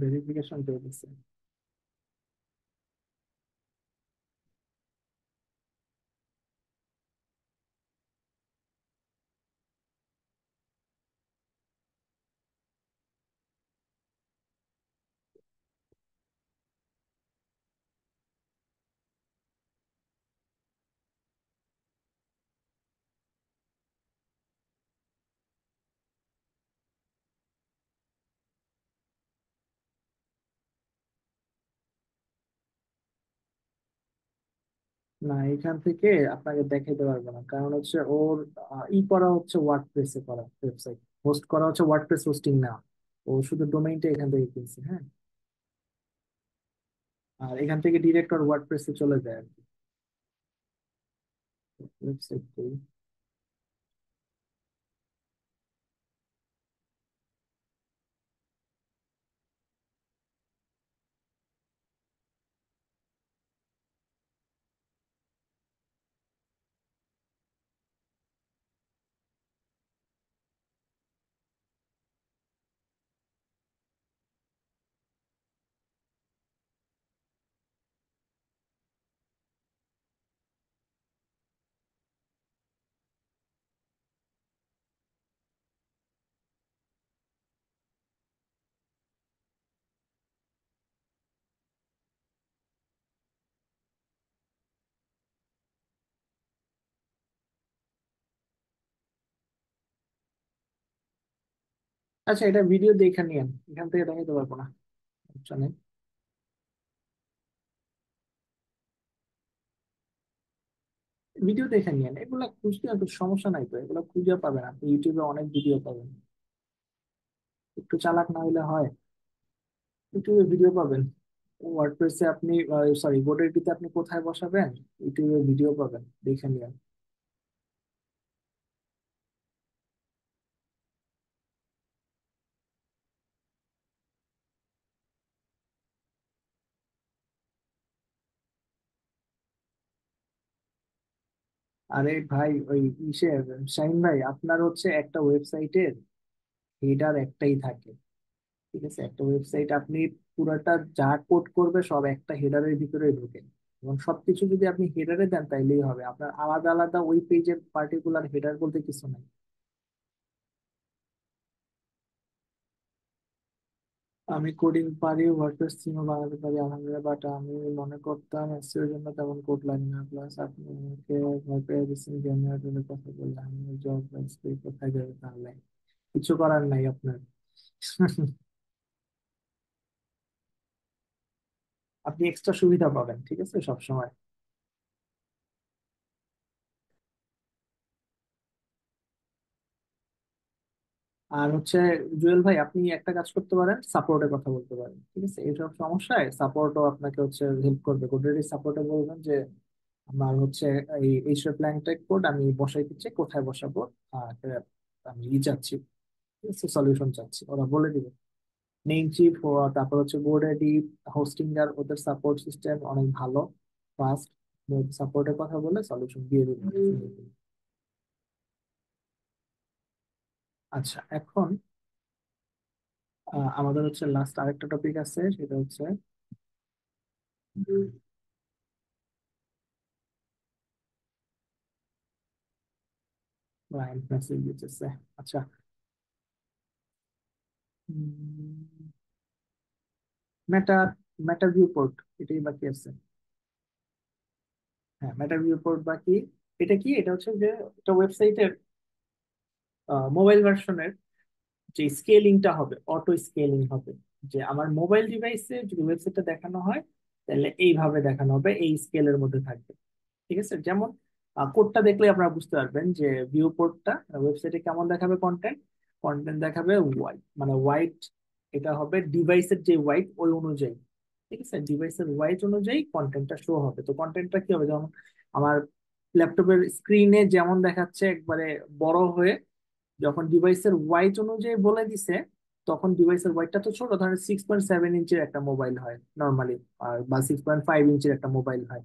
Speaker 1: ভেরিফিকেশন করে দিচ্ছে। না, এখান থেকে আপনাকে দেখাইতে পারবো না, কারণ হচ্ছে ওর ই করা হচ্ছে ওয়ার্ডপ্রেসে করা, ওয়েবসাইট হোস্ট করা হচ্ছে ওয়ার্ডপ্রেস হোস্টিং না। ও শুধু ডোমেইনটা এখান থেকে কিনছে। হ্যাঁ, আর এখান থেকে ডিরেক্ট ওর ওয়ার্ডপ্রেসে চলে যায় আর কি। ওয়েবসাইট করি। আচ্ছা, এটা ভিডিও দেখে নিয়েন, এখান থেকে দেখাইতে পারবো না, সমস্যা নেই। ভিডিও দেখে নিয়েন, এগুলা খুঁজতে এত সমস্যা নাই তো, এগুলো খুঁজে পাবেন আপনি, ইউটিউবে অনেক ভিডিও পাবেন। একটু চালাক না হলে হয়, ইউটিউবে ভিডিও পাবেন। ওয়ার্ডপ্রেসে আপনি, সরি, গোডেটিতে আপনি কোথায় বসাবেন? ইউটিউবে ভিডিও পাবেন, দেখে নিন। আরে ভাই, ওই ইসে, শাহিন ভাই, আপনার হচ্ছে একটা ওয়েবসাইটের হেডার একটাই থাকে। ঠিক আছে, একটা ওয়েবসাইট আপনি পুরোটা যা কোড করবে সব একটা হেডারের ভিতরে ঢুকে, এবং সবকিছু যদি আপনি হেডারে দেন তাইলেই হবে। আপনার আলাদা আলাদা ওই পেজের পার্টিকুলার হেডার বলতে কিছু নাই। আমি কোডিং পারি, ওয়ার্ডপ্রেস থিমও বানাতে পারি আলহামদুলিল্লাহ, বাট আমি মনে করতাম এসইও এর জন্য তেমন কোড লাগে না। প্লাস আপনি আমাকে ভয় পেয়ে দিচ্ছেন জেনারেটরের কথা বললে, আমি জব কোথায় যাবে তাহলে? কিছু করার নাই আপনার। আপনি এক্সট্রা সুবিধা পাবেন, ঠিক আছে, সব সময়। আর হচ্ছে জুয়েল ভাই, আপনি একটা কাজ করতে পারেন, সাপোর্টের কথা বলতে পারেন, ঠিক আছে, এইসব সমস্যায় সাপোর্টও আপনাকে হচ্ছে হেল্প করবে। কোডের সাপোর্টে বলবেন যে আমার হচ্ছে এইসব প্ল্যান কোড আমি বসাই দিচ্ছি, কোথায় বসাবো, আর আমি চাচ্ছি, ঠিক আছে, সলিউশন চাচ্ছি, ওরা বলে দিবে। নেম চিপ, তারপর হচ্ছে গোডেডি হোস্টিঙ্গার, ওদের সাপোর্ট সিস্টেম অনেক ভালো, ফাস্ট। সাপোর্টের কথা বলে সলিউশন দিয়ে দিবে। আচ্ছা, এখন আমাদের হচ্ছে লাস্ট আরেকটা টপিক আছে, সেটা হচ্ছে ক্লায়েন্ট মেসেজ দিতেছে। আচ্ছা, মেটা মেটা ভিউ পোর্ট, এটাই বাকি আছে। হ্যাঁ, মেটা ভিউ পোর্ট বাকি। এটা কি? এটা হচ্ছে যে একটা ওয়েবসাইটের মোবাইল ভার্সনের যে স্কেলিংটা হবে, অটো স্কেলিং হবে। যে আমার মোবাইল ডিভাইসে যদি ওয়েবসাইটটা দেখানো হয়, তাহলে এইভাবে দেখানো হবে, এই স্কেলের মধ্যে থাকবে। ঠিক আছে, যেমন কোডটা দেখলে আপনারা বুঝতে পারবেন যে ভিউ পোর্টটা ওয়েবসাইটে কেমন দেখাবে। কন্টেন্ট কন্টেন্ট দেখাবে হোয়াইট, মানে হোয়াইট। এটা হবে ডিভাইসের যে হোয়াইট ওই অনুযায়ী। ঠিক আছে, ডিভাইসের হোয়াইট অনুযায়ী কন্টেন্টটা শো হবে। তো কন্টেন্টটা কি হবে, যেমন আমার ল্যাপটপের স্ক্রিনে যেমন দেখাচ্ছে একবারে বড় হয়ে, যখন ডিভাইসের ওয়াইট অনুযায়ী বলে দিছে, তখন ডিভাইসের ওয়াইটটা তো ছোট, ধরেন 6.7 ইঞ্চের একটা মোবাইল হয় নর্মালি, আর বা 6.5 ইঞ্চের একটা মোবাইল হয়।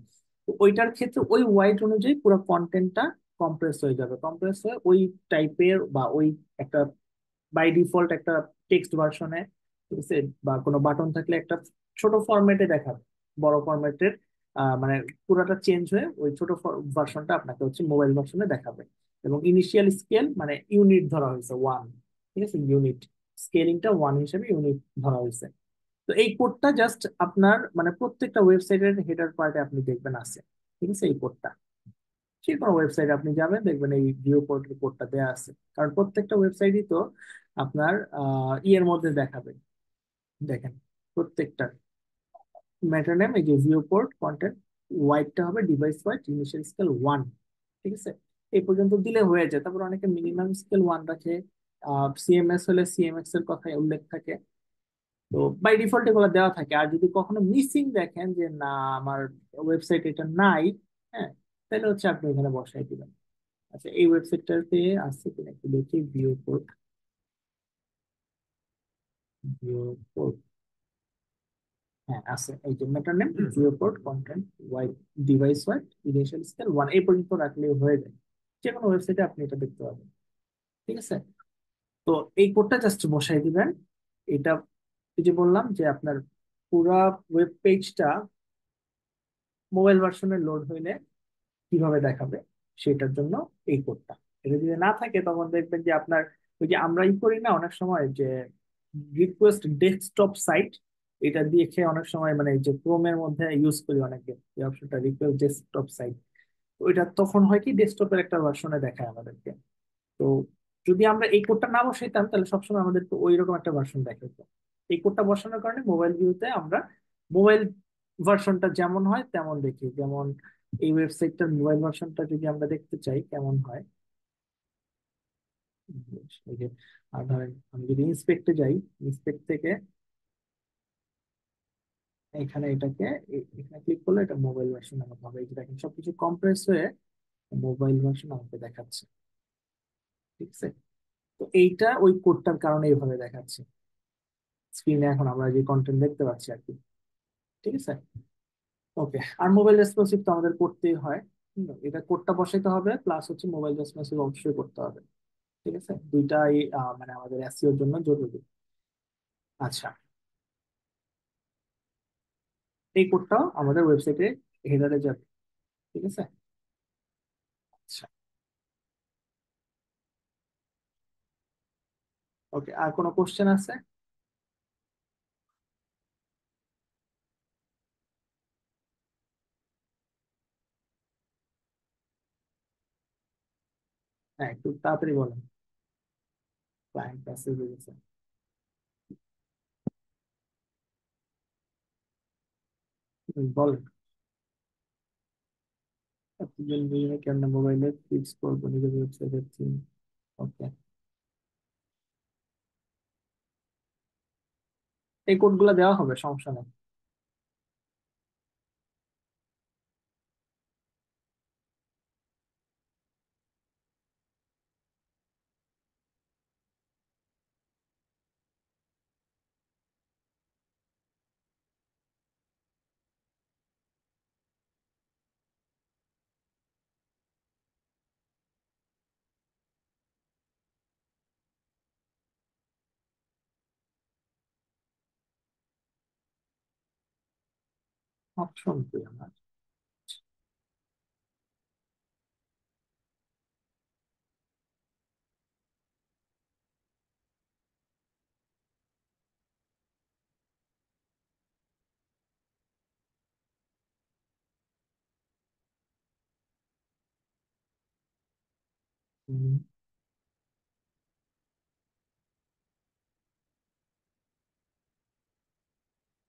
Speaker 1: তো ওইটার ক্ষেত্রে ওই ওয়াইট অনুযায়ী পুরো কন্টেন্টটা কম্প্রেস হয়ে যাবে। কম্প্রেস হয়ে ওই টাইপের বা ওই একটা বাই ডিফল্ট একটা টেক্সট ভার্সনে, ঠিক আছে, বা কোনো বাটন থাকলে একটা ছোট ফরম্যাটে দেখাবে, বড় ফরম্যাটের মানে পুরোটা চেঞ্জ হয়ে ওই ছোট ভার্সনটা আপনাকে হচ্ছে মোবাইল ভার্সনে দেখাবে। এবং ইনিশিয়াল স্কেল মানে ইউনিট ধরা হয়েছে ওয়ান, ঠিক আছে, ইউনিট স্কেলিংটা ওয়ান হিসেবে ইউনিট ধরা হয়েছে। তো এই কোডটা জাস্ট আপনার মানে প্রত্যেকটা ওয়েবসাইটের হেডার পার্টে আপনি দেখবেন আছে, ঠিক আছে, এই কোডটা যে কোনো ওয়েবসাইটে আপনি যাবেন দেখবেন এই ভিউ পোর্টাল কোডটা দেওয়া আছে। কারণ প্রত্যেকটা ওয়েবসাইটই তো আপনার ইয়ের মধ্যে দেখাবে। দেখেন, প্রত্যেকটা ম্যাটার নেম, এই যে ভিউ পোর্ট কন্টেন্ট, ওয়াইডটা হবে device wide, initial scale one. ঠিক আছে, এই পর্যন্ত দিলে হয়ে যায়। তারপর অনেকে মিনিমাম স্কেল ওয়ান রাখে, সিএমএস হলে সিএমএক্স এর কথা উল্লেখ থাকে। তো বাই ডিফল্ট এগুলো দেওয়া থাকে। আর যদি কখনো মিসিং দেখেন যে না, আমার ওয়েবসাইট এটা নাই, হ্যাঁ, তাহলে হচ্ছে আপনি এখানে বসাই দিবেন। আচ্ছা, এই ওয়েবসাইটটাতে আছে কিনা একটু দেখি। ভিউ পোর্ট, ভিউ পোর্ট, হ্যাঁ আছে। এই যে মেটার name, viewport content wide, device wide, initial scale one, এই পর্যন্ত রাখলে হয়ে যায়। যে কোনো ওয়েবসাইটে আপনি এটা দেখতে পাবেন। ঠিক আছে, তো এই কোডটা জাস্ট বসাই দিবেন। এটা এই যে বললাম যে আপনার পুরা ওয়েব পেজটা মোবাইল ভার্সনে লোড হইলে কিভাবে দেখাবে, সেটার জন্য এই কোডটা। এটা যদি না থাকে তখন দেখবেন যে আপনার ওই যে আমরা করি না অনেক সময় যে রিকোয়েস্ট ডেস্কটপ সাইট, এটা দিয়ে খেয়ে অনেক সময় মানে যে ক্রোমের মধ্যে ইউজ করি অনেকে, এই অপশনটা রিকোয়েস্ট ডেস্কটপ সাইট, ওইটা তখন হয় কি ডেস্কটপের একটা ভার্সনে দেখায় আমাদেরকে। তো যদি আমরা এই কোডটা না বসাইতাম তাহলে সবসময় আমাদেরকে ওই রকম একটা ভার্সন দেখাতো। এই কোডটা বসানোর কারণে মোবাইল ভিউতে আমরা মোবাইল ভার্সনটা যেমন হয় তেমন দেখি। যেমন এই ওয়েবসাইটটার মোবাইল ভার্সনটা যদি আমরা দেখতে চাই কেমন হয়, এই যে ধরেন আমি যদি ইন্সপেক্টে যাই, ইন্সপেক্ট থেকে এখানে এটাকে এখানে ক্লিক করলে এটা মোবাইল ভার্সন আমাকে হবে, এই যে দেখেন সবকিছু কম্প্রেস হয়ে মোবাইল ভার্সন আমাকে দেখাচ্ছে। ঠিক আছে, তো এইটা ওই কোডটার কারণে এইভাবে দেখাচ্ছে স্ক্রিনে এখন আমরা যে কন্টেন্ট দেখতে পাচ্ছি আর কি। ঠিক আছে, ওকে। আর মোবাইল রেসপন্সিভ তো আমাদের করতেই হয়। এটা কোডটা বসাইতে হবে, প্লাস হচ্ছে মোবাইল রেসপন্সিভ অবশ্যই করতে হবে। ঠিক আছে, দুইটাই মানে আমাদের এসইওর জন্য জরুরি। আচ্ছা, এই কোডটাও আমাদের ওয়েবসাইটে হেডারে যাবে। ঠিক আছে, আচ্ছা, ওকে। আর কোনো কোশ্চেন আছে? হ্যাঁ, একটু তাড়াতাড়ি বলেন। ক্লায়েন্ট মেসেজ দিয়েছে। বলেন। অ্যাপ্লিকেশন দিয়ে কেমন মোবাইলে ফিক্স করবো নিজের ওয়েবসাইটের থিম? ওকে, এই কোডগুলো দেওয়া হবে, সমস্যা নেই। অপশন কি আমার?